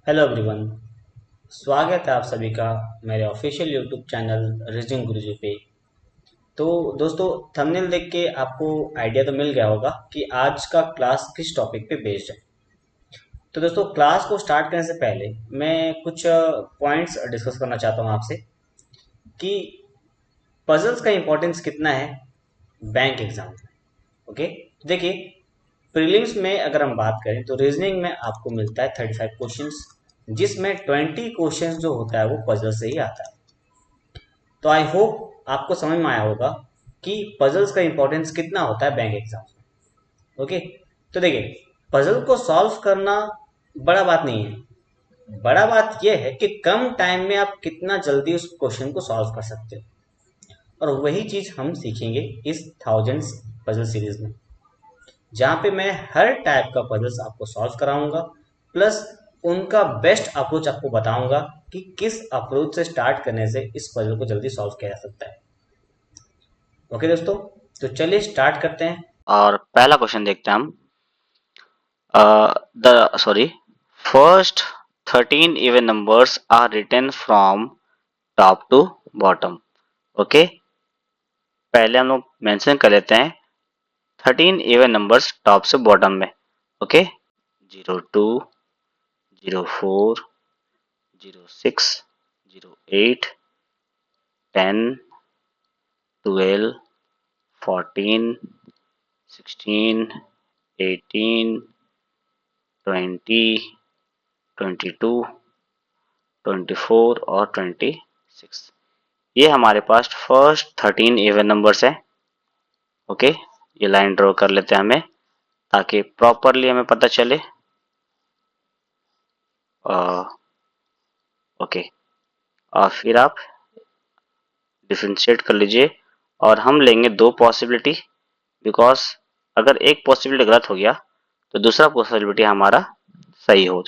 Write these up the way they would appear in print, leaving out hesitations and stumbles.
Hello everyone. स्वागत है आप सभी का मेरे ऑफिशियल यूट्यूब चैनल रीजनिंग गुरुजी पे। तो दोस्तों, थंबनेल देख के आपको आइडिया तो मिल गया होगा कि आज का क्लास किस टॉपिक पे बेस्ड है। तो दोस्तों, क्लास को स्टार्ट करने से पहले मैं कुछ पॉइंट्स डिस्कस करना चाहता हूँ आपसे कि पजल्स का इम्पोर्टेंस कितना है बैंक एग्जाम में। ओके, तो देखिए, प्रीलिम्स में अगर हम बात करें तो रीजनिंग में आपको मिलता है 35 क्वेश्चंस, जिसमें 20 क्वेश्चंस जो होता है वो पजल से ही आता है। तो आई होप आपको समझ में आया होगा कि पजल्स का इंपॉर्टेंस कितना होता है बैंक एग्जाम में। ओके, तो देखिए, पजल को सॉल्व करना बड़ा बात नहीं है। बड़ा बात यह है कि कम टाइम में आप कितना जल्दी उस क्वेश्चन को सॉल्व कर सकते हो, और वही चीज हम सीखेंगे इस थाउजेंड्स पजल सीरीज में, जहाँ पे मैं हर टाइप का पजल्स आपको सॉल्व कराऊंगा, प्लस उनका बेस्ट अप्रोच आपको बताऊंगा कि किस अप्रोच से स्टार्ट करने से इस पजल को जल्दी सॉल्व किया जा सकता है। ओके दोस्तों, तो चलिए स्टार्ट करते हैं। और पहला क्वेश्चन देखते हैं हम। The sorry first 13 even numbers are written from top to bottom. Okay, पहले हम लोग मेंशन कर लेते हैं 13 इवन नंबर्स टॉप से बॉटम में। ओके, 02, 04, 06, 08, 10, 12, 14, 16, 18, 20, 22, 24 और 26। ये हमारे पास फर्स्ट 13 इवन नंबर्स है। ओके, ये लाइन ड्रॉ कर लेते हैं हमें, ताकि प्रॉपरली हमें पता चले। ओके, और फिर आप डिफ्रेंशिएट कर लीजिए, और हम लेंगे दो पॉसिबिलिटी, बिकॉज अगर एक पॉसिबिलिटी गलत हो गया तो दूसरा पॉसिबिलिटी हमारा सही हो।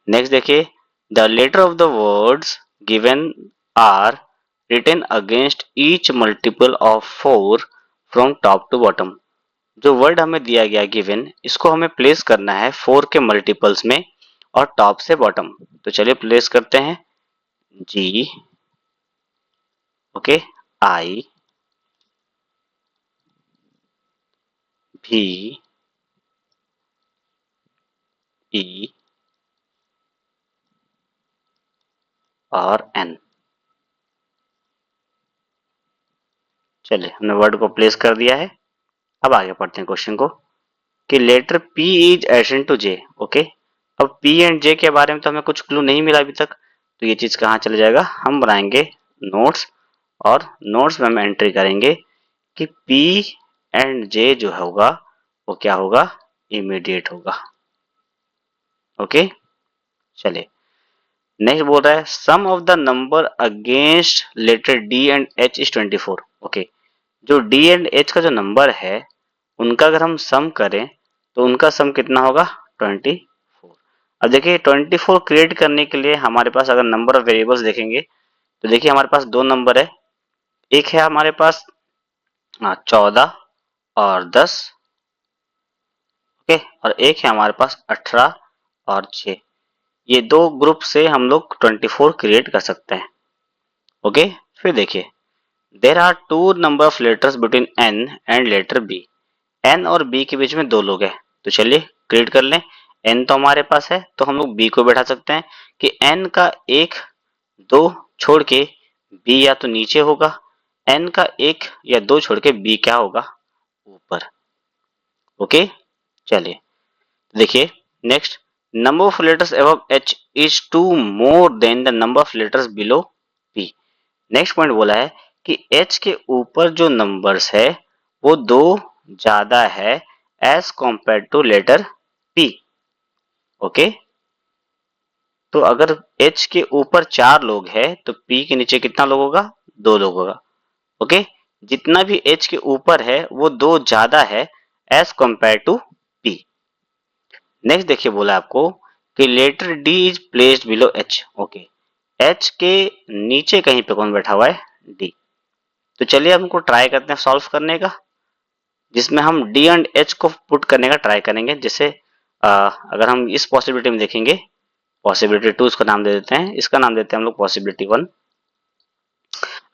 नेक्स्ट देखिए, the letter of the words given are written against each multiple of 4 from top to bottom. जो वर्ड हमें दिया गया गिवन, इसको हमें प्लेस करना है 4 के मल्टीपल्स में और टॉप से बॉटम। तो चलिए प्लेस करते हैं। जी, ओके, आई, भी, ई और एन। चलिए, हमने वर्ड को प्लेस कर दिया है। अब आगे पढ़ते हैं क्वेश्चन को, कि letter P is addition to J। Okay, अब P एंड J के बारे में तो हमें कुछ क्लू नहीं मिला अभी तक, तो ये चीज कहाँ चले जाएगा, हम बनाएंगे नोट्स, और नोट्स में हम एंट्री करेंगे कि P एंड J जो होगा वो क्या होगा, इमीडिएट होगा। ओके, चलिए, नेक्स्ट बोल रहा है sum of the number against letter D and H is 24। Okay, जो D एंड H का जो नंबर है उनका अगर हम सम करें तो उनका सम कितना होगा, 24। अब देखिए, 24 क्रिएट करने के लिए हमारे पास अगर नंबर ऑफ वेरिएबल्स देखेंगे तो देखिए हमारे पास दो नंबर है। एक है हमारे पास 14 और 10। ओके, और एक है हमारे पास 18 और 6। ये दो ग्रुप से हम लोग 24 क्रिएट कर सकते हैं। ओके, फिर देखिए, there are two number of letters between N and letter B. N और बी के बीच में दो लोग हैं, तो चलिए क्रिएट कर लें। एन तो हमारे पास है, तो हम लोग बी को बैठा सकते हैं कि एन का एक दो छोड़ के बी या तो नीचे होगा, एन का एक या दो छोड़ के बी क्या होगा, ऊपर। ओके, चलिए देखिए, next, number of letters above H is two more than the number of letters below P. Next point बोला है कि एच के ऊपर जो नंबर्स है वो दो ज्यादा है as compare to letter P. Okay, तो अगर एच के ऊपर चार लोग है तो पी के नीचे कितना लोग होगा, दो लोग होगा। ओके, जितना भी एच के ऊपर है वो दो ज्यादा है as compare to P. Next देखिए, बोला आपको कि letter D is placed below H. Okay, H के नीचे कहीं पे कौन बैठा हुआ है, डी। तो चलिए हमको ट्राई करते हैं सॉल्व करने का, जिसमें हम डी एंड एच को पुट करने का ट्राई करेंगे। जैसे अगर हम इस पॉसिबिलिटी में देखेंगे पॉसिबिलिटी 2 इसका नाम दे देते हैं, इसका नाम देते हैं हम लोग पॉसिबिलिटी 1।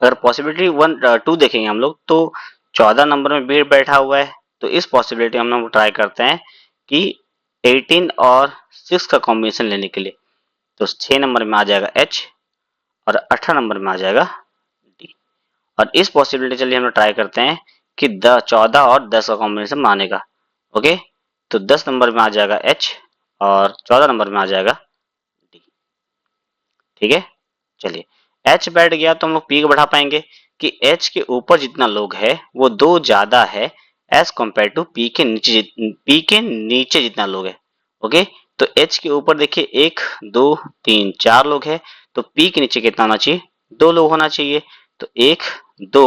अगर पॉसिबिलिटी 2 देखेंगे हम लोग तो 14 नंबर में बी बैठा हुआ है, तो इस पॉसिबिलिटी हम लोग ट्राई करते हैं कि 18 और 6 का कॉम्बिनेशन लेने के लिए। तो 6 नंबर में आ जाएगा एच और 18 नंबर में आ जाएगा डी। और इस पॉसिबिलिटी चलिए हम लोग ट्राई करते हैं कि 14 और 10 का कॉम्बिनेशन माने का। ओके, तो 10 नंबर में आ जाएगा एच और 14 नंबर में आ जाएगा डी। ठीक है, चलिए एच बैठ गया तो हम लोग पी को बढ़ा पाएंगे कि एच के ऊपर जितना लोग है वो 2 ज्यादा है एज कंपेयर टू पी के नीचे जितना लोग है। ओके, तो एच के ऊपर देखिए 1 2 3 4 लोग है, तो पी के नीचे कितना होना चाहिए, 2 लोग होना चाहिए। तो 1 2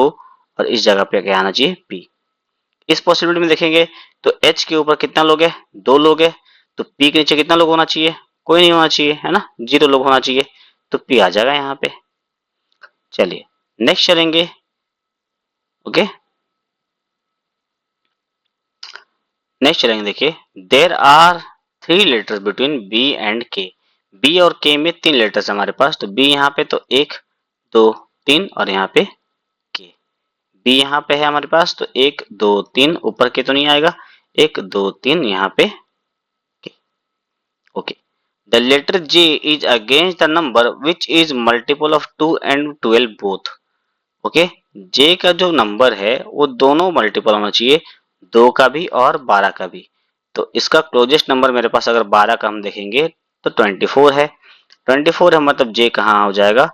और इस जगह पे क्या आना चाहिए, पी। इस पॉसिबिलिटी में देखेंगे तो एच के ऊपर कितना लोग है, 2 लोग है, तो पी के नीचे कितना लोग होना चाहिए, कोई नहीं होना चाहिए, है ना, 0 लोग होना चाहिए, तो पी आ जाएगा यहाँ पे। चलिए नेक्स्ट चलेंगे। ओके, नेक्स्ट चलेंगे, देखिए there are 3 letters between B and K. B और के में 3 लेटर्स हमारे पास, तो बी यहाँ पे तो 1 2 3 और यहाँ पे के। बी यहाँ पे है हमारे पास, तो 1 2 3 ऊपर के तो नहीं आएगा, 1 2 3 यहाँ पे के। Okay, the letter J is against the number which is multiple of 2 and 12 both. Okay, J का जो नंबर है वो दोनों मल्टीपल होना चाहिए, 2 का भी और 12 का भी। तो इसका क्लोजेस्ट नंबर मेरे पास अगर 12 का हम देखेंगे तो 24 है। 24 है मतलब जे कहाँ हो जाएगा,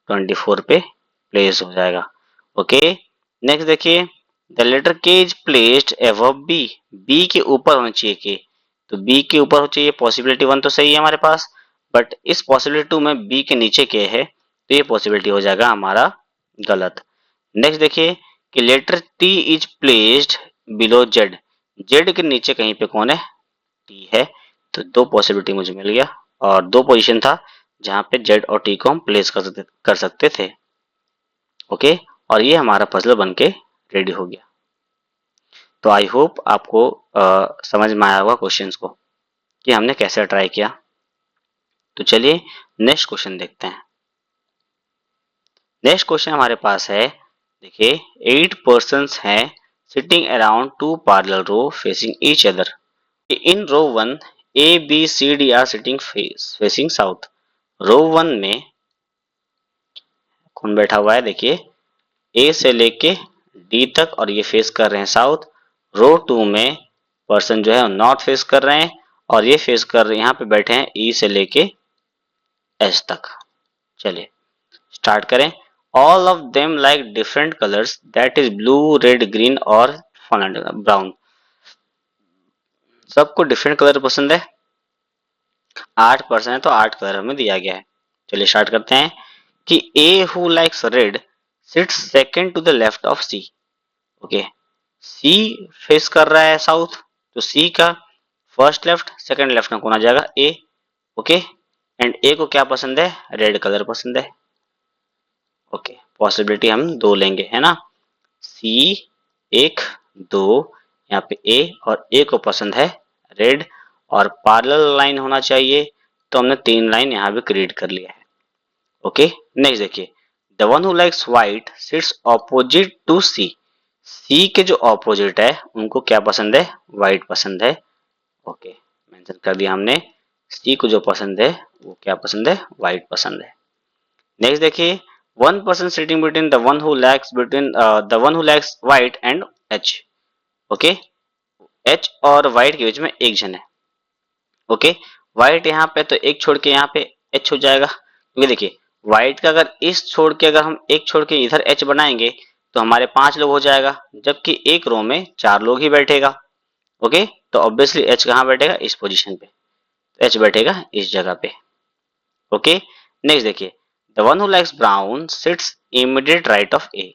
24 पे प्लेस हो जाएगा। ओके, नेक्स्ट देखिए the letter K is placed above B. B के ऊपर होना चाहिए के, तो बी के ऊपर हो चाहिए, पॉसिबिलिटी 1 तो सही है हमारे पास, बट इस पॉसिबिलिटी 2 में बी के नीचे के है, तो ये पॉसिबिलिटी हो जाएगा हमारा गलत। नेक्स्ट देखिए कि letter T is placed below Z. Z के नीचे कहीं पे कौन है, टी है, तो 2 पॉसिबिलिटी मुझे मिल गया और 2 पोजीशन था जहां पे जेड और टी को हम प्लेस कर सकते थे। ओके, और ये हमारा पजल बन के रेडी हो गया। तो आई होप आपको समझ में आया होगा क्वेश्चंस को कि हमने कैसे ट्राई किया। तो चलिए नेक्स्ट क्वेश्चन देखते हैं। नेक्स्ट क्वेश्चन हमारे पास है, देखिए 8 पर्सन्स हैं sitting around 2 parallel row facing each other. In row 1 A B C D are sitting facing south. Row 1 में कौन बैठा हुआ है, देखिए ए से लेके डी तक और ये फेस कर रहे हैं साउथ। रो 2 में पर्सन जो है नॉर्थ फेस कर रहे हैं और ये फेस कर रहे हैं, यहाँ पे बैठे हैं ई से लेके एच तक। चलिए स्टार्ट करें। All of them like different colours that is blue red green और ब्राउन। सबको डिफरेंट कलर पसंद है, 8% है तो 8 कलर हमें दिया गया है। चलिए स्टार्ट करते हैं कि A who likes red sits second to the left of C. Okay, C face कर रहा है साउथ, तो सी का फर्स्ट लेफ्ट सेकंड लेफ्ट में कौन आ जाएगा, ए। ओके, एंड ए को क्या पसंद है, रेड कलर पसंद है। ओके, पॉसिबिलिटी हम 2 लेंगे, है ना, सी 1 2, यहाँ पे ए और ए को पसंद है रेड और पैरेलल लाइन होना चाहिए, तो हमने 3 लाइन यहाँ पे क्रिएट कर लिया है। ओके, नेक्स्ट देखिए the one who likes white sits opposite to C. C के जो ऑपोजिट है उनको क्या पसंद है, व्हाइट पसंद है। ओके, मेंशन कर दिया हमने, सी को जो पसंद है वो क्या पसंद है, व्हाइट पसंद है। नेक्स्ट देखिए one person sitting between the one who lakhs white and H. Okay, H और व्हाइट के बीच में एक जन है। ओके, व्हाइट यहाँ पे तो एक छोड़ के यहाँ पे एच हो जाएगा, क्योंकि देखिए व्हाइट का अगर इस छोड़ के अगर हम एक छोड़ के इधर एच बनाएंगे तो हमारे 5 लोग हो जाएगा, जबकि एक रो में 4 लोग ही बैठेगा। ओके, तो ऑब्वियसली एच कहाँ बैठेगा, इस पोजीशन पे, एच बैठेगा इस जगह पे। ओके, नेक्स्ट देखिए the one who likes brown sits immediate right of A.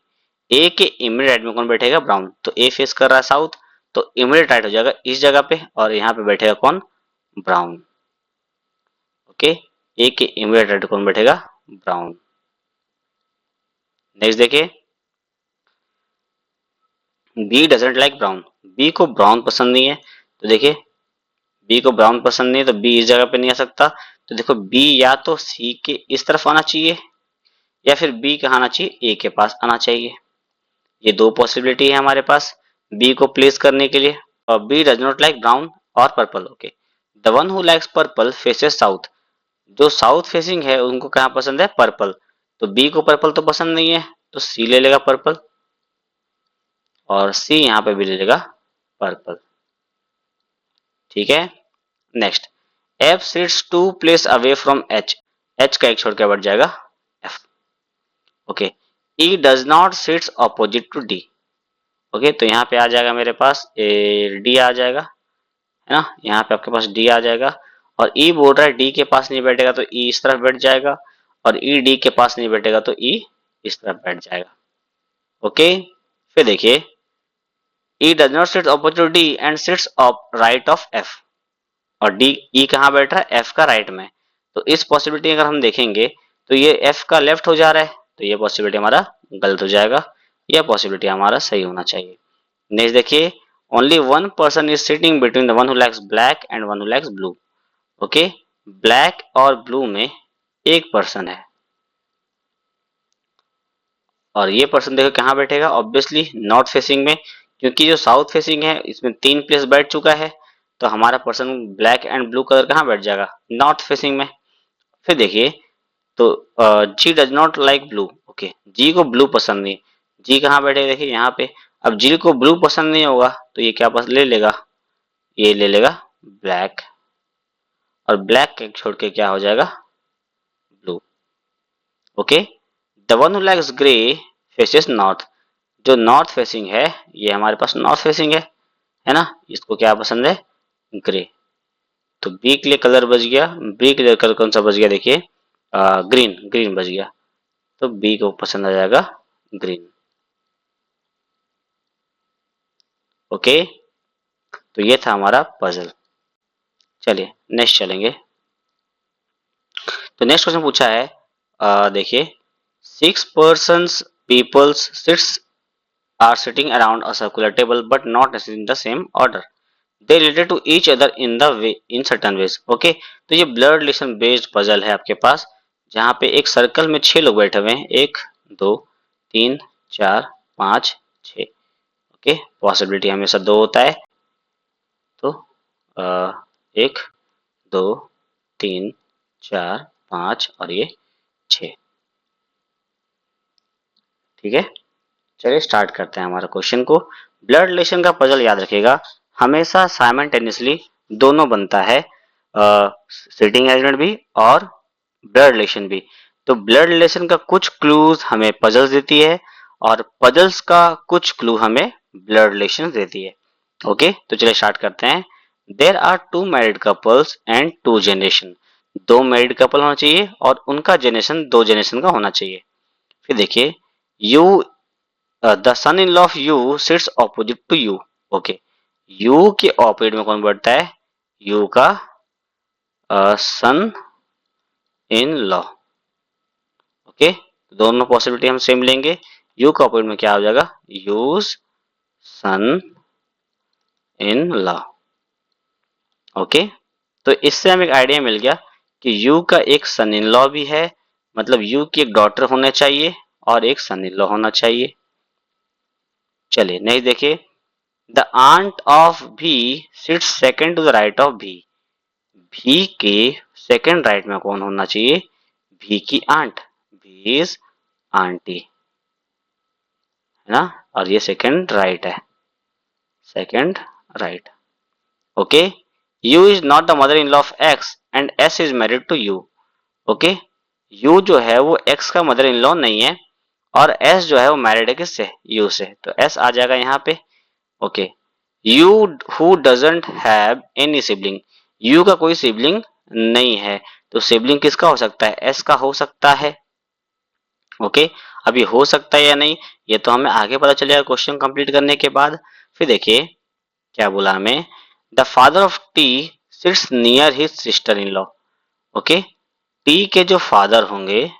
A के इमीडिएट राइट में कौन बैठेगा, ब्राउन, तो ए फेस कर रहा है साउथ, तो इमीडिएट राइट हो जाएगा इस जगह पे और यहाँ पे बैठेगा कौन, ब्राउन। ओके, ए के इमीडिएट राइट कौन बैठेगा, ब्राउन। नेक्स्ट देखिए B doesn't like brown. B को ब्राउन पसंद नहीं है, तो देखिए बी को ब्राउन पसंद नहीं है तो बी इस जगह पे नहीं आ सकता। तो देखो बी या तो सी के इस तरफ आना चाहिए या फिर बी कहाँ आना चाहिए, ए के पास आना चाहिए। ये दो पॉसिबिलिटी है हमारे पास बी को प्लेस करने के लिए। और B does not like brown और purple. Okay, the one who likes purple faces south. जो साउथ फेसिंग है उनको कहाँ पसंद है, पर्पल। तो बी को पर्पल तो पसंद नहीं है तो सी ले लेगा पर्पल, और सी यहाँ पे भी ले लेगा पर्पल। ठीक है, next, F sits two place away from H. H का एक छोड़ के बढ़ जाएगा F. Okay, E does not sits opposite to D. Okay, तो यहाँ पे आ जाएगा मेरे पास डी आ जाएगा, है ना, यहाँ पे आपके पास डी आ जाएगा। और ई बोल रहा है डी के पास नहीं बैठेगा तो ई इस तरफ बैठ जाएगा, और ई डी के पास नहीं बैठेगा तो ई इस तरफ बैठ जाएगा। ओके, फिर देखिए, E does not sit opposite to D and sits right of F. और डी, ई कहाँ बैठ रहा है, एफ का राइट में। तो इस पॉसिबिलिटी अगर हम देखेंगे तो ये एफ का लेफ्ट हो जा रहा है, तो ये पॉसिबिलिटी हमारा गलत हो जाएगा, यह पॉसिबिलिटी हमारा सही होना चाहिए। नेक्स्ट देखिए, only one person is sitting between the one who likes black and one who likes blue. Okay, black और ब्लू में एक पर्सन है, और ये पर्सन देखो कहाँ बैठेगा, ऑब्वियसली नॉर्थ फेसिंग में, क्योंकि जो साउथ फेसिंग है इसमें 3 प्लेस बैठ चुका है। तो हमारा person black and blue colour कहाँ बैठ जाएगा, नॉर्थ फेसिंग में। फिर देखिए, तो G does not like blue. Okay, G को ब्लू पसंद नहीं, जी कहाँ बैठेगा, देखिए यहाँ पे। अब जी को ब्लू पसंद नहीं होगा तो ये क्या पसंद ले लेगा, ये ले लेगा ब्लैक, और ब्लैक के छोड़ के क्या हो जाएगा, blue. Okay, the one who likes grey faces north. जो नॉर्थ फेसिंग है ये हमारे पास नॉर्थ फेसिंग है ना, इसको क्या पसंद है, ग्रे। तो बी के लिए कलर बच गया, बी के लिए कलर कौन सा बच गया, देखिए ग्रीन, ग्रीन बच गया। तो बी को पसंद आ जाएगा ग्रीन। ओके, तो ये था हमारा पजल। चलिए नेक्स्ट चलेंगे। तो नेक्स्ट क्वेश्चन पूछा है, देखिए, 6 persons peoples sits are sitting around a circular table but not necessarily in the same order. They related to each other in the way in certain ways. Okay, तो ये blood relation based puzzle है आपके पास, जहाँ पे एक circle में 6 लोग बैठे हुए हैं, 1 2 3 4 5 6। ओके, पॉसिबिलिटी हमेशा 2 होता है, तो 1 2 3 4 5 और ये 6। ठीक है, चलिए स्टार्ट करते हैं हमारा क्वेश्चन को। ब्लड रिलेशन का पजल याद रखिएगा, हमेशा साइमल्टेनियसली दोनों बनता है, सिटिंग एलिमेंट भी और ब्लड रिलेशन भी। तो ब्लड रिलेशन का कुछ क्लूज हमें पजल्स देती है, और पजल्स का कुछ क्लू हमें ब्लड रिलेशन देती है। ओके, तो चलिए स्टार्ट करते हैं। There are 2 married couples and 2 generation. 2 married couple होना चाहिए और उनका जनरेशन 2 जनरेशन का होना चाहिए। फिर देखिए, U the son in law of U sits opposite to U. Okay, U के ऑपोजिट में कौन बैठता है, यू का सन इन लॉ। ओके, दोनों पॉसिबिलिटी हम सेम लेंगे। यू का ऑपोजिट में क्या हो जाएगा, U's son in law. Okay, तो इससे हमें एक आइडिया मिल गया कि यू का एक सन इन लॉ भी है, मतलब यू की एक डॉटर होना चाहिए और एक सन इन लॉ होना चाहिए। चलिए नेक्स्ट देखिए, the aunt of B sits second to the right of B. B के सेकंड राइट में कौन होना चाहिए, भी की आंट, भी इज आंटी, है ना, और ये सेकंड राइट है, second right. Okay, U is not the mother in law of X and S is married to U. Okay, U जो है वो एक्स का मदर इन लॉ नहीं है, और एस जो है वो मैरिड है किससे, यू से, तो एस आ जाएगा यहाँ पे। Okay, you who doesn't have any sibling. You का कोई सिबलिंग नहीं है, तो सिबलिंग किसका हो सकता है, एस का हो सकता है। ओके, अब ये हो सकता है या नहीं ये तो हमें आगे पता चलेगा क्वेश्चन कंप्लीट करने के बाद। फिर देखिए क्या बोला हमें, the father of T sits near his sister in law. Okay, T के जो फादर होंगे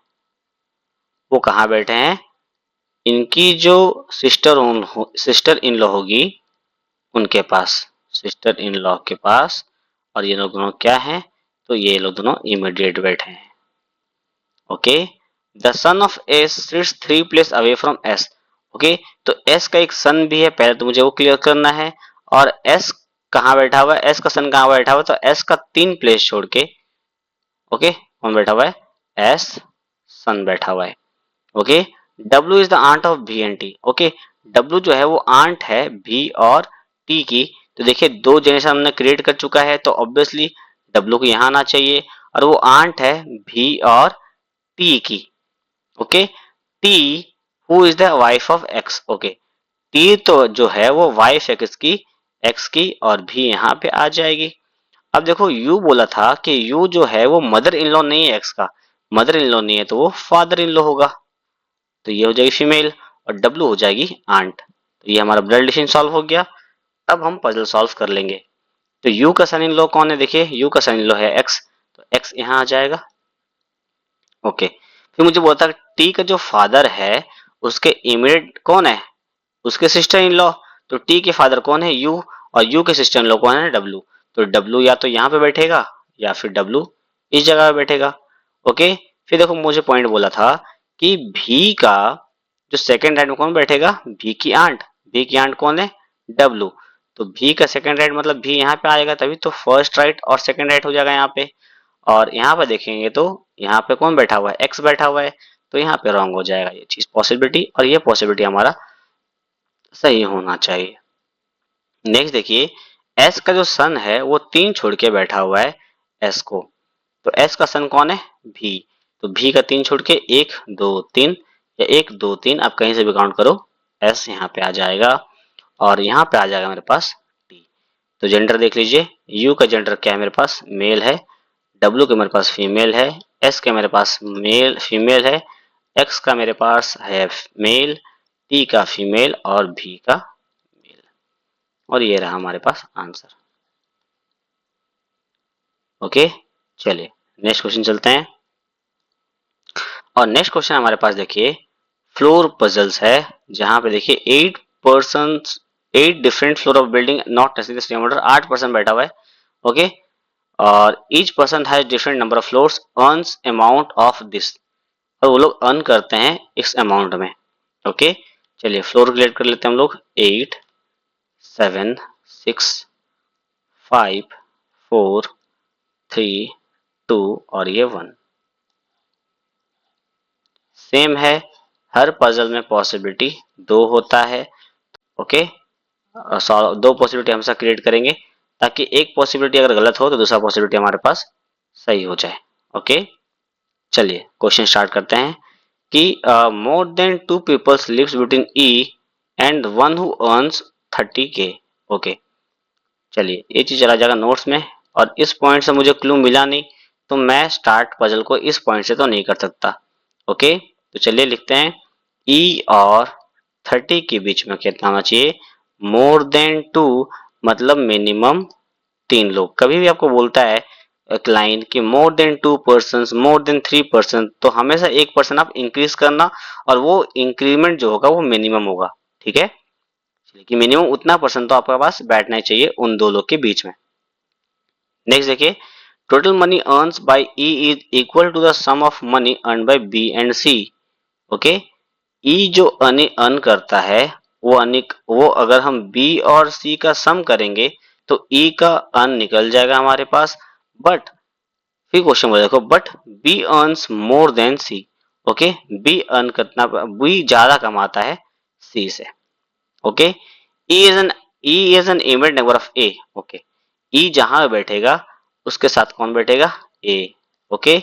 वो कहाँ बैठे हैं, इनकी जो सिस्टर इन लॉ होगी उनके पास, सिस्टर इन लॉ के पास और ये लोग दोनों क्या हैं, तो ये लोग दोनों इमीडिएट बैठे हैं। Okay, the son of S seats 3 place away from S. Okay, तो एस का एक सन भी है, पहले तो मुझे वो क्लियर करना है। और एस कहाँ बैठा हुआ है, एस का सन कहाँ बैठा हुआ है, तो एस का 3 प्लेस छोड़ के, ओके, कौन बैठा हुआ है, एस सन बैठा हुआ है। Okay, W is the aunt of B and T. Okay, W जो है वो आंट है भी और टी की। तो देखिए दो जनरेशन हमने क्रिएट कर चुका है, तो ऑब्वियसली डब्ल्यू को यहाँ आना चाहिए, और वो आंट है भी और टी की। Okay, T who is the wife of x. Okay, T तो जो है वो वाइफ है किसकी, एक्स की, और भी यहाँ पे आ जाएगी। अब देखो यू बोला था कि यू जो है वो मदर इन लॉ नहीं है एक्स का, मदर इन लॉ नहीं है तो वो फादर इन लॉ होगा, तो ये हो जाएगी फीमेल, और डब्ल्यू हो जाएगी आंट। तो ये हमारा ब्लड रिलेशन सॉल्व हो गया। अब हम पजल सॉल्व कर लेंगे। तो यू का सन इन लॉ कौन है, देखिए यू का सन इन लॉ है एक्स, तो एक्स यहाँ आ जाएगा। ओके, फिर मुझे बोलता है टी का जो फादर है उसके इमीडिएट कौन है, उसके सिस्टर इन लॉ। तो टी के फादर कौन है, यू, और यू के सिस्टर इन लॉ कौन है, डब्ल्यू। तो डब्ल्यू या तो यहाँ पे बैठेगा या फिर डब्ल्यू इस जगह पे बैठेगा। ओके, फिर देखो मुझे पॉइंट बोला था कि भी का जो सेकंड राइट में कौन बैठेगा, भी की आंट। भी की आंट कौन है, डब्ल्यू। तो भी का सेकंड राइट मतलब भी यहाँ पे आएगा, तभी तो फर्स्ट राइट और सेकंड राइट हो जाएगा यहाँ पे। और यहाँ पे देखेंगे तो यहाँ पे कौन बैठा हुआ है, एक्स बैठा हुआ है, तो यहाँ पे रॉन्ग हो जाएगा ये चीज पॉसिबिलिटी, और ये पॉसिबिलिटी हमारा सही होना चाहिए। नेक्स्ट देखिए, एस का जो सन है वो 3 छोड़ के बैठा हुआ है एस को। तो एस का सन कौन है, भी। तो भी का 3 छोड़ के 1 2 3, या 1 2 3 आप कहीं से भी काउंट करो, एस यहाँ पे आ जाएगा, और यहाँ पे आ जाएगा मेरे पास टी। तो जेंडर देख लीजिए, यू का जेंडर क्या है मेरे पास, मेल है, डब्ल्यू के मेरे पास फीमेल है, एस के मेरे पास मेल फीमेल है, एक्स का मेरे पास है मेल, टी का फीमेल, और भी का मेल। और ये रहा हमारे पास आंसर। ओके, चलिए नेक्स्ट क्वेश्चन चलते हैं। और नेक्स्ट क्वेश्चन हमारे पास देखिए फ्लोर पजल्स है, जहां पे देखिए 8 person 8 different floor of building not touching the same order, 8 person बैठा हुआ है। ओके, और each person has different number of floors, earns amount of this, और वो लोग अर्न करते हैं इस अमाउंट में। ओके, चलिए फ्लोर क्लियर कर लेते हैं हम लोग, 8 7 6 5 4 3 2 और ये 1 सेम है। हर पजल में पॉसिबिलिटी 2 होता है। ओके, दो पॉसिबिलिटी हमेशा क्रिएट करेंगे, ताकि एक पॉसिबिलिटी अगर गलत हो तो दूसरा पॉसिबिलिटी हमारे पास सही हो जाए। ओके, चलिए क्वेश्चन स्टार्ट करते हैं कि more than 2 peoples lives between E and one who earns 30K। Okay, चलिए ये चीज चला जाएगा नोट्स में, और इस पॉइंट से मुझे क्लू मिला नहीं, तो मैं स्टार्ट पजल को इस पॉइंट से तो नहीं कर सकता। ओके, तो चलिए लिखते हैं ई और 30 के बीच में कितना होना चाहिए, मोर देन 2 मतलब मिनिमम 3 लोग। कभी भी आपको बोलता है क्लाइंट कि more than 2 person, more than 3 person, तो हमेशा 1 पर्सन आप इंक्रीज करना, और वो इंक्रीमेंट जो होगा वो मिनिमम होगा। ठीक है, कि मिनिमम उतना पर्सन तो आपके पास बैठना ही चाहिए उन दो लोग के बीच में। नेक्स्ट देखिए, total money earns by E is equal to the sum of money earn by B and C. Okay, E जो अर्न करता है वो वो अगर हम बी और सी का सम करेंगे तो ई का अर्न निकल जाएगा हमारे पास। बट फिर क्वेश्चन बोला देखो, but B earns more than C. Okay, B earn करना, बी ज्यादा कमाता है सी से। Okay, E is an E is an immediate neighbour of A. Okay, E जहां बैठेगा उसके साथ कौन बैठेगा, ए। ओके,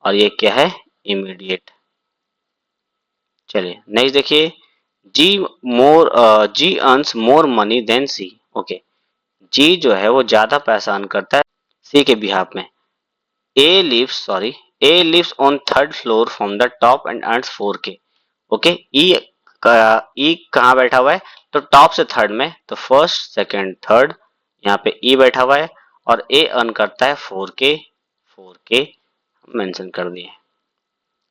और ये क्या है, इमीडिएट। चलिए नेक्स्ट देखिए, जी मोर जी earns more money then C. Okay, जी जो है वो ज्यादा पैसा अर्न करता है सी के बिहाफ में। A lives on third floor from the top and earns 4K। Okay, E कहाँ बैठा हुआ है, तो टॉप से थर्ड में, तो फर्स्ट सेकंड थर्ड, यहाँ पे ई बैठा हुआ है, और ए अर्न करता है 4K मेंशन कर दिए।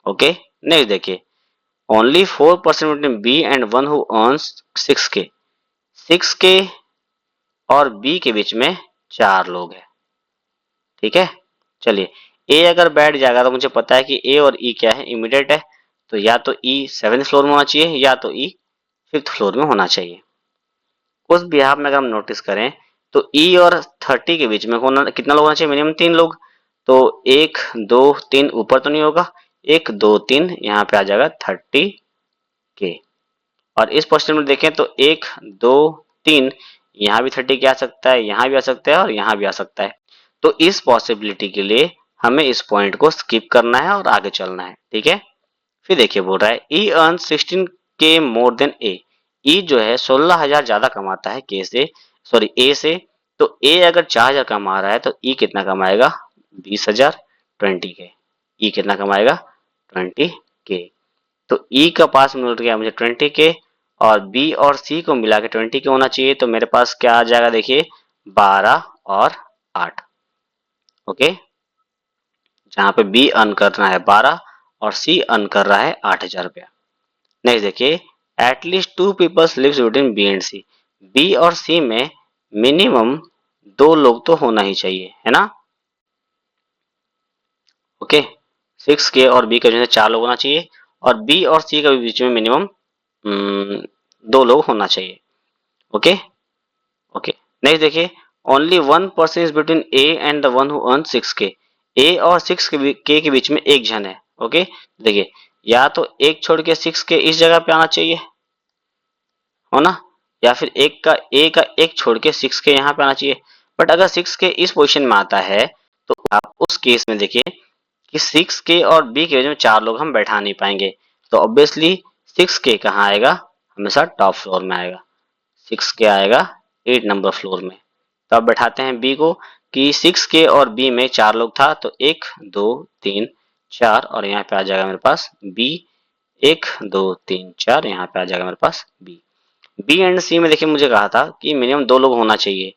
ओके, नेक्स्ट देखिए, only 4% between B and one who earns 6K और बी के बीच में 4 लोग हैं। ठीक है। चलिए, ए अगर बैठ जाएगा तो मुझे पता है कि ए और ई क्या है, इमीडिएट है, तो या तो ई 7th फ्लोर में होना चाहिए या तो ई 5th फ्लोर में होना चाहिए। उस बिहाफ में अगर हम नोटिस करें तो ई और 30 के बीच में होना कितना लोग होना चाहिए, मिनिमम 3 लोग। तो 1 2 3 ऊपर तो नहीं होगा, 1 2 3 यहाँ पे आ जाएगा 30 के। और इस क्वेश्चन में देखें तो 1 2 3 यहाँ भी 30 के आ सकता है, यहाँ भी आ सकता है और यहाँ भी आ सकता है। तो इस पॉसिबिलिटी के लिए हमें इस पॉइंट को स्किप करना है और आगे चलना है, ठीक है। फिर देखिए बोल रहा है ई अर्न 16 के मोर देन ए। ई जो है 16,000 ज्यादा कमाता है के से, सॉरी ए से। तो ए अगर 4,000 कमा रहा है तो ई कितना कमाएगा, 20,000, 20 के। ई कितना कमाएगा, 20 के। तो ई का पास मिल गया मुझे 20 के, और बी और सी को मिला के 20 के होना चाहिए। तो मेरे पास क्या आ जाएगा, देखिए 12 और 8। ओके, जहां पे बी अर्न कर रहा है 12 और सी अर्न कर रहा है 8,000 रुपया। नेक्स्ट देखिए, at least 2 peoples lives between B and C. B और सी में मिनिमम 2 लोग तो होना ही चाहिए, है ना। ओके, 6 के और बी का जो है 4 लोग होना चाहिए, और बी और सी के बीच में मिनिमम 2 लोग होना चाहिए। ओके ओके, नेक्स्ट देखिए, only 1 person is between A and the one who earn 6 के। ए और 6 के बीच में एक जन है। ओके, देखिए या तो एक छोड़ के 6 के इस जगह पे आना चाहिए, हो ना, या फिर एक छोड़ के 6 के यहाँ पे आना चाहिए। बट अगर 6 के इस पोजीशन में आता है तो आप उस केस में देखिए कि 6 के और बी के बीच में 4 लोग हम बैठा नहीं पाएंगे। तो ऑब्वियसली 6 के कहाँ आएगा, हमेशा टॉप फ्लोर में आएगा। 6 के आएगा 8 नंबर फ्लोर में। तो अब बैठाते हैं बी को कि 6 के और बी में 4 लोग था, तो 1 2 3 4, और यहाँ पे आ जाएगा मेरे पास बी। 1 2 3 4, यहाँ पे आ जाएगा मेरे पास बी। बी एंड सी में देखिए मुझे कहा था कि मिनिमम 2 लोग होना चाहिए।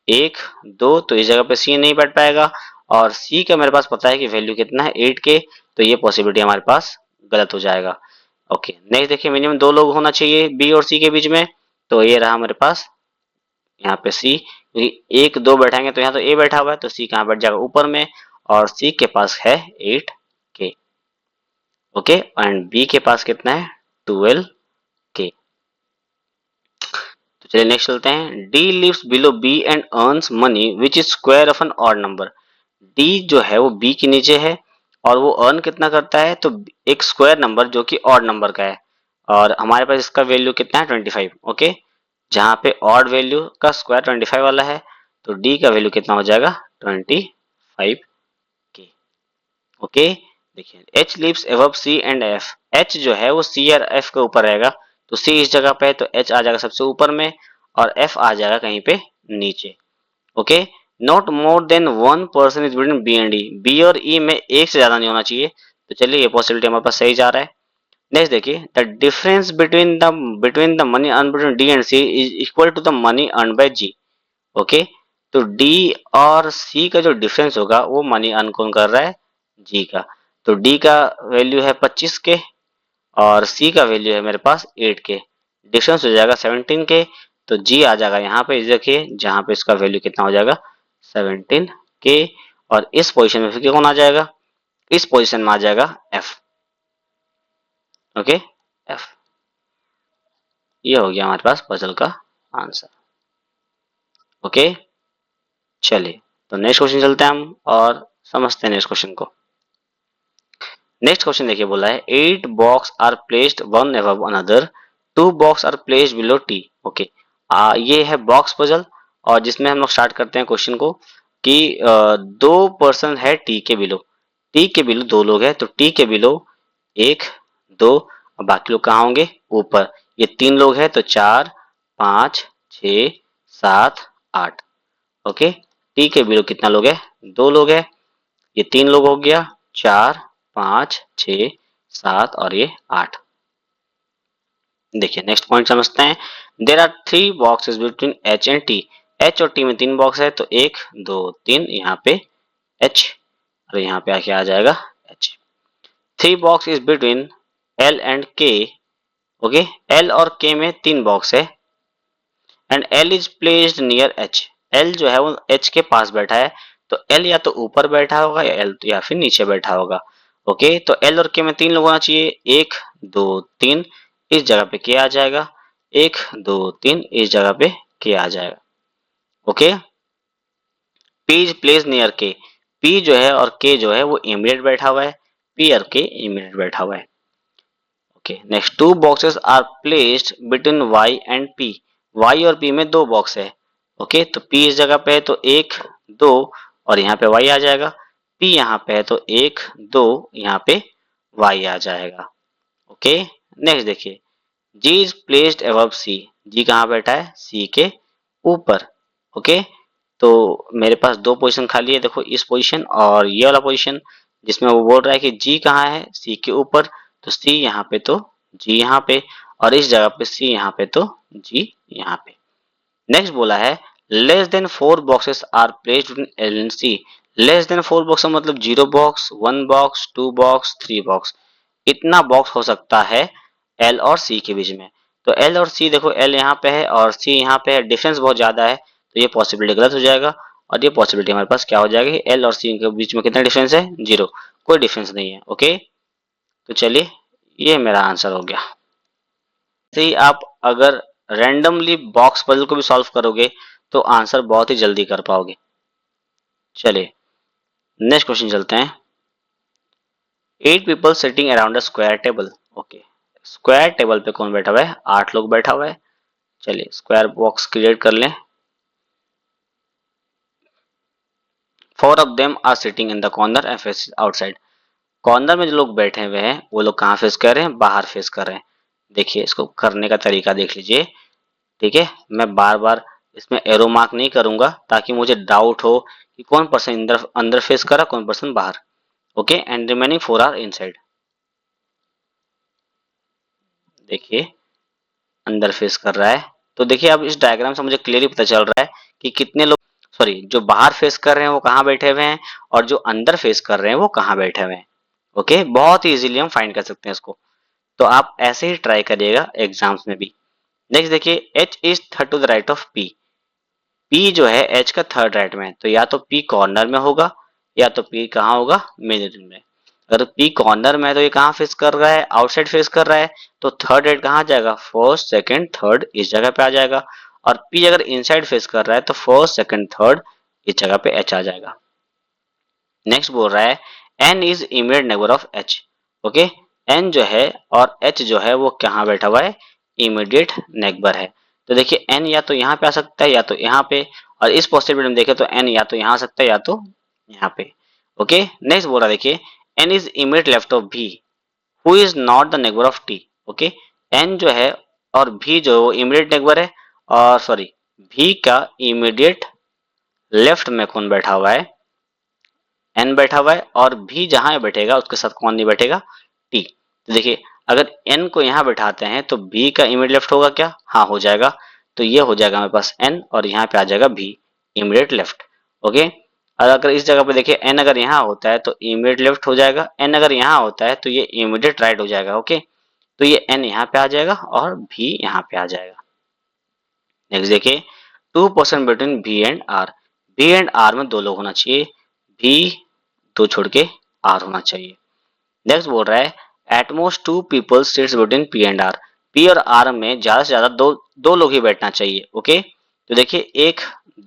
1 2, तो इस जगह पे सी नहीं बैठ पाएगा, और सी का मेरे पास पता है कि वैल्यू कितना है 8 के, तो ये पॉसिबिलिटी हमारे पास गलत हो जाएगा। ओके, नेक्स्ट देखिए, मिनिमम 2 लोग होना चाहिए बी और सी के बीच में, तो ये रहा हमारे पास यहाँ पे सी, क्योंकि 1 2 बैठाएंगे तो यहाँ तो ए बैठा हुआ है, तो सी कहाँ बैठ जाएगा, ऊपर में, और सी के पास है 8 के। ओके, एंड बी के पास कितना है, 12 के। तो चलिए नेक्स्ट चलते हैं। D lives below B and earns money which is square of an odd number. D जो है वो बी के नीचे है, और वो अर्न कितना करता है, तो एक स्क्वायर नंबर जो कि ऑड नंबर का है, और हमारे पास इसका वैल्यू कितना है, 25। ओके, जहाँ पे ऑड वैल्यू का स्क्वायर 25 वाला है, तो डी का वैल्यू कितना हो जाएगा, 25 के। ओके, देखिए H lives above C and F. H जो है वो सी और एफ के ऊपर रहेगा, तो सी इस जगह पे है तो एच आ जाएगा सबसे ऊपर में, और एफ आ जाएगा कहीं पे नीचे। Okay, not more than 1 person is between B and E. B और ई में एक से ज्यादा नहीं होना चाहिए। तो चलिए ये पॉसिबिलिटी हमारे पास सही जा रहा है। नेक्स्ट देखिए, the difference between the money earn between D and C is equal to the money earn by G. Okay, तो डी और सी का जो डिफरेंस होगा वो मनी अर्न कौन कर रहा है, जी का। तो डी का वैल्यू है 25 के, और सी का वैल्यू है मेरे पास 8 के। डिफरेंस हो जाएगा 17 के, तो जी आ जाएगा यहाँ पे, देखिए जहाँ पे इसका वैल्यू कितना हो जाएगा, 17 के। और इस पोजीशन में फिर कौन आ जाएगा, इस पोजीशन में आ जाएगा एफ। ओके, एफ, ये हो गया हमारे पास पजल का आंसर। ओके, चलिए तो नेक्स्ट क्वेश्चन चलते हैं हम और समझते हैं नेक्स्ट क्वेश्चन को। नेक्स्ट क्वेश्चन देखिए, बोला है 8 box are placed one above another, 2 box are placed below T. Okay, ये है बॉक्स पजल, और जिसमें हम लोग स्टार्ट करते हैं क्वेश्चन को कि 2 पर्सन है टी के बिलो। टी के बिलो 2 लोग है, तो टी के बिलो 1 2, और बाकी लोग कहाँ होंगे, ऊपर। ये 3 लोग है तो 4 5 6 7 8। ओके, टी के बिलो कितना लोग है, 2 लोग है। ये 3 लोग हो गया, 4 5 6 7, और ये 8। देखिए नेक्स्ट पॉइंट समझते हैं। There are 3 boxes between H and T. H और टी में 3 बॉक्स है, तो 1 2 3 यहाँ पे एच, और यहाँ पे आके आ जाएगा H. 3 box is between L and के। ओके, एल और के में 3 बॉक्स है, and L is placed near H. L जो है वो एच के पास बैठा है, तो एल या तो ऊपर बैठा होगा या एल या फिर नीचे बैठा होगा। ओके, तो एल और के में 3 लोग होना चाहिए, 1 2 3, इस जगह पे के आ जाएगा, 1 2 3, इस जगह पे के आ जाएगा। Okay, P is place near के, पी जो है और के जो है वो इमीडिएट बैठा हुआ है, पी और के इमीडिएट बैठा हुआ है। Okay, next, two boxes are placed between Y and P, Y और पी में 2 बॉक्स है। ओके, तो पी इस जगह पे है तो 1 2 और यहाँ पे वाई आ जाएगा, पी यहाँ पे है तो 1 2, यहाँ पे वाई आ जाएगा। ओके, नेक्स्ट देखिए, जी इज प्लेस्ड अबव सी, जी कहाँ बैठा है, सी के ऊपर। ओके, तो मेरे पास 2 पोजीशन खाली है, देखो इस पोजीशन और ये वाला पोजीशन, जिसमें वो बोल रहा है कि जी कहाँ है, सी के ऊपर, तो सी यहाँ पे तो जी यहाँ पे, और इस जगह पे सी यहाँ पे तो जी यहाँ पे। नेक्स्ट बोला है less than 4 boxes are placed in L and C, less than 4 box मतलब 0 बॉक्स, 1 बॉक्स, 2 बॉक्स, 3 बॉक्स, इतना बॉक्स हो सकता है एल और सी के बीच में। तो एल और सी देखो, एल यहाँ पे है और सी यहाँ पे है, डिफरेंस बहुत ज्यादा है, तो ये पॉसिबिलिटी गलत हो जाएगा, और ये पॉसिबिलिटी हमारे पास क्या हो जाएगी, एल और सी के बीच में कितना डिफरेंस है, 0, कोई डिफरेंस नहीं है। ओके, तो चलिए ये मेरा आंसर हो गया। ऐसे ही आप अगर रैंडमली बॉक्स पजल को भी सॉल्व करोगे तो आंसर बहुत ही जल्दी कर पाओगे। चलिए नेक्स्ट क्वेश्चन चलते हैं। 8 people sitting around a square table. Okay, square table पे कौन बैठा हुआ है, 8 लोग बैठा हुआ है। चलिए स्क्वायर बॉक्स क्रिएट कर लें। 4 of them are sitting in the corner and face outside, corner में जो लोग बैठे हुए हैं वो लोग कहाँ फेस कर रहे हैं, बाहर फेस कर रहे हैं। देखिए इसको करने का तरीका देख लीजिए। ठीक है, मैं बार बार इसमें एरो मार्क नहीं करूंगा ताकि मुझे डाउट हो कि कौन पर्सन अंदर अंदर फेस कर रहा है, कौन पर्सन बाहर। Okay, and remaining 4 are inside. देखिए अंदर फेस कर रहा है, तो देखिए अब इस डायग्राम से मुझे क्लियरली पता चल रहा है कि कितने लोग, सॉरी, जो बाहर फेस कर रहे हैं वो कहाँ बैठे हुए हैं और जो अंदर फेस कर रहे हैं वो कहाँ बैठे हुए हैं। ओके, बहुत ही इजीली हम फाइंड कर सकते हैं इसको, तो आप ऐसे ही ट्राई करिएगा एग्जाम्स में भी। नेक्स्ट देखिए, H is third to the right of P, P जो है एच का थर्ड राइट में, तो या तो पी कॉर्नर में होगा या तो पी कहाँ होगा, मिडिल में। अगर पी कॉर्नर में है तो ये कहाँ फेस कर रहा है, आउटसाइड फेस कर रहा है, तो थर्ड राइट कहाँ जाएगा, फर्स्ट सेकंड थर्ड इस जगह पे आ जाएगा। और पी अगर इनसाइड फेस कर रहा है तो फर्स्ट सेकंड थर्ड इस जगह पे एच आ जाएगा। नेक्स्ट बोल रहा है N is immediate neighbour of H. Okay, N जो है और एच जो है वो कहाँ बैठा हुआ है, इमीडिएट नेबर है। तो देखिए एन या तो यहाँ पे आ सकता है या तो यहाँ पे, और इस पॉसिबिलिटी में देखें तो एन या तो यहाँ आ सकता है या तो यहाँ पे। ओके, नेक्स्ट बोल रहा है देखिए N is immediate left of B, who is not the neighbour of T. Okay, N जो है और भी जो है वो इमीडिएट नेबर है, और सॉरी भी का इमीडिएट लेफ्ट में कौन बैठा हुआ है, एन बैठा हुआ है, और भी जहां बैठेगा उसके साथ कौन नहीं बैठेगा, टी। तो देखिए अगर एन को यहाँ बैठाते हैं तो बी का इमीडिएट लेफ्ट होगा क्या, हाँ हो जाएगा, तो ये हो जाएगा हमारे पास एन और यहाँ पे आ जाएगा बी इमीडिएट लेफ्ट। ओके, और अगर इस जगह पे देखिए एन अगर यहाँ होता है तो इमीडिएट लेफ्ट हो जाएगा, एन अगर यहाँ होता है तो ये इमीडिएट राइट हो जाएगा। ओके, तो ये एन यहाँ पे आ जाएगा और भी यहाँ पे आ जाएगा। नेक्स्ट देखिए, 2% between B and R, B and R में 2 लोग होना चाहिए, बी 2 छोड़ के आर होना चाहिए। नेक्स्ट बोल रहा है at most 2 people seats between P and R, P और आर में ज्यादा से ज्यादा दो लोग ही बैठना चाहिए। ओके, तो देखिए 1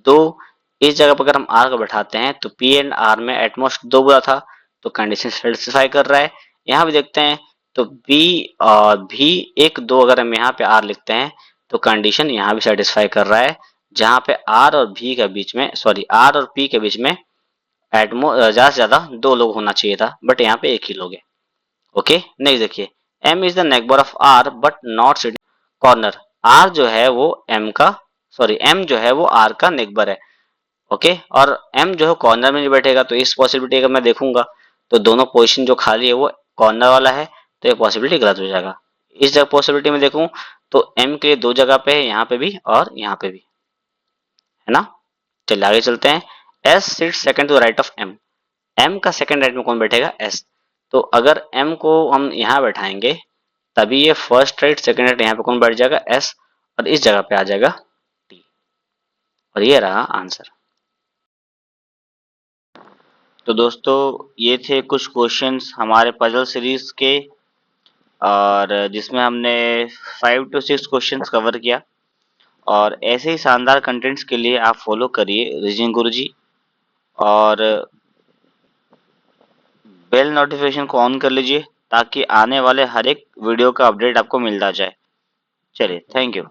2, इस जगह पर अगर हम आर को बैठाते हैं तो पी एंड आर में एटमोस्ट 2 बोला था, तो कंडीशन सेटिस्फाई कर रहा है। यहाँ भी देखते हैं तो बी और भी 1 2, अगर हम यहाँ पे आर लिखते हैं तो कंडीशन यहाँ भी सेटिस्फाई कर रहा है, जहाँ पे आर और भी के बीच में, सॉरी आर और पी के बीच में एटमो ज्यादा से ज्यादा 2 लोग होना चाहिए था, बट यहाँ पे 1 ही लोग है। ओके, नेक्स्ट देखिए m is the neighbour of r but not sitting corner, r जो है वो m का, सॉरी m जो है वो r का नेबर है। ओके, और m जो है कॉर्नर में नहीं बैठेगा, तो इस पॉसिबिलिटी अगर मैं देखूंगा तो दोनों पोजीशन जो खाली है वो कॉर्नर वाला है, तो ये पॉसिबिलिटी गलत हो जाएगा। इस जगह पॉसिबिलिटी में देखूं तो m के लिए 2 जगह पे है, यहाँ पे भी और यहाँ पे भी, है ना। चलिए आगे चलते हैं। s sit second to right of m, m का सेकंड राइट में कौन बैठेगा, s। तो अगर m को हम यहाँ बैठाएंगे तभी ये फर्स्ट राइट सेकंड राइट, यहाँ पे कौन बैठ जाएगा, s, और इस जगह पे आ जाएगा t, और ये रहा आंसर। तो दोस्तों ये थे कुछ क्वेश्चंस हमारे पजल सीरीज के, और जिसमें हमने 5 to 6 क्वेश्चंस कवर किया। और ऐसे ही शानदार कंटेंट्स के लिए आप फॉलो करिए रीजनिंग गुरुजी, और बेल नोटिफिकेशन को ऑन कर लीजिए ताकि आने वाले हर एक वीडियो का अपडेट आपको मिलता जाए। चलिए, थैंक यू।